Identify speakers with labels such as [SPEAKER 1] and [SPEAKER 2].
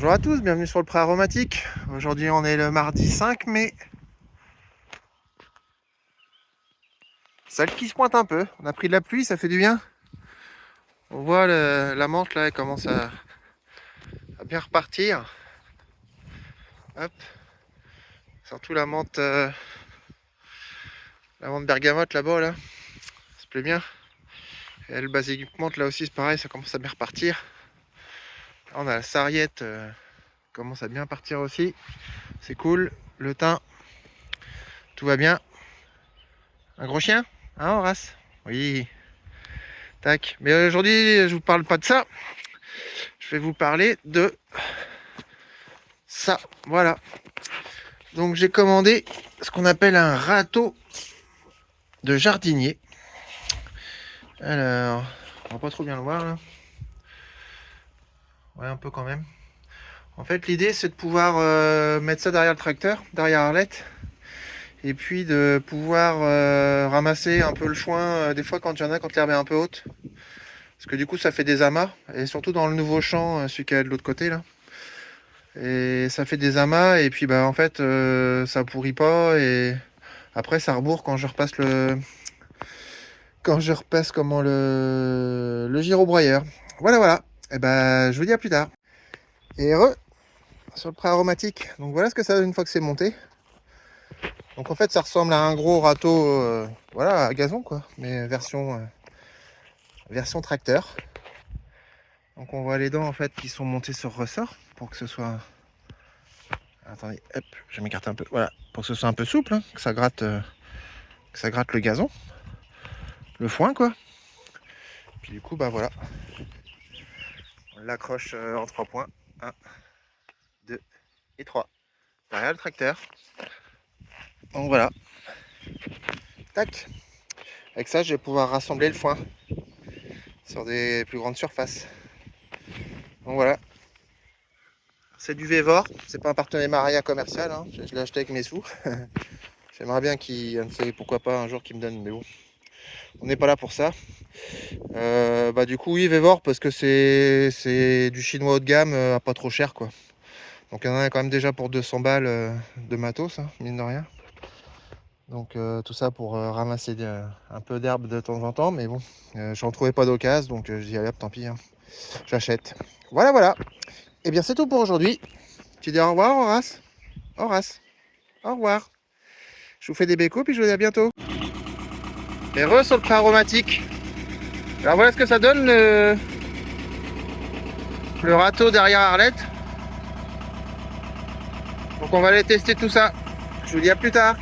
[SPEAKER 1] Bonjour à tous, bienvenue sur le Pré Aromatique. Aujourd'hui on est le mardi 5 mai. Celle qui se pointe un peu, on a pris de la pluie, ça fait du bien. On voit la menthe là, elle commence à bien repartir. Hop. Surtout la menthe bergamote là-bas là, ça se plaît bien. Et le basilic menthe là aussi c'est pareil, ça commence à bien repartir. Là, on a la sarriette commence à bien partir aussi. C'est cool, le thym, tout va bien. Un gros chien, hein Horace? Oui. Tac. Mais aujourd'hui, je vous parle pas de ça. Je vais vous parler de ça. Voilà. Donc j'ai commandé ce qu'on appelle un râteau de jardinier. Alors, on va pas trop bien le voir là. Ouais, un peu quand même. En fait, l'idée c'est de pouvoir mettre ça derrière le tracteur, derrière Arlette. Et puis de pouvoir ramasser un peu le foin des fois quand il y en a, quand l'herbe est un peu haute. Parce que du coup ça fait des amas. Et surtout dans le nouveau champ, celui qui est de l'autre côté là. Et ça fait des amas et puis bah en fait ça pourrit pas et après ça rebourre quand je repasse comment le gyrobroyeur. Voilà. Et ben je vous dis à plus tard. Et heureux sur le Pré Aromatique. Donc voilà ce que ça donne une fois que c'est monté. Donc en fait ça ressemble à un gros râteau voilà à gazon quoi, mais version tracteur. Donc on voit les dents en fait qui sont montées sur ressort pour que ce soit. Attendez, hop, je vais m'écarter un peu. Voilà, pour que ce soit un peu souple, hein, que ça gratte le gazon, le foin quoi. Puis du coup, bah voilà, on l'accroche en 3 points. 1, 2 et 3. Derrière le tracteur. Donc voilà. Tac. Avec ça, je vais pouvoir rassembler le foin sur des plus grandes surfaces. Donc voilà. C'est du Vévor, c'est pas un partenariat commercial, hein. Je l'ai acheté avec mes sous. J'aimerais bien qu'il, ne sait pourquoi pas un jour qu'il me donne, mais bon, on n'est pas là pour ça. Bah du coup oui Vévor parce que c'est du chinois haut de gamme à pas trop cher quoi. Donc il y en a quand même déjà pour 200 balles de matos, hein, mine de rien. Donc tout ça pour ramasser un peu d'herbe de temps en temps, mais bon, j'en trouvais pas d'occasion, donc je dis allez hop tant pis, hein, j'achète. Voilà. Et bien c'est tout pour aujourd'hui. Tu dis au revoir Horace. Au revoir. Je vous fais des bécos puis je vous dis à bientôt. Et sur le Pré Aromatique. Alors voilà ce que ça donne le râteau derrière Arlette. Donc on va aller tester tout ça. Je vous dis à plus tard.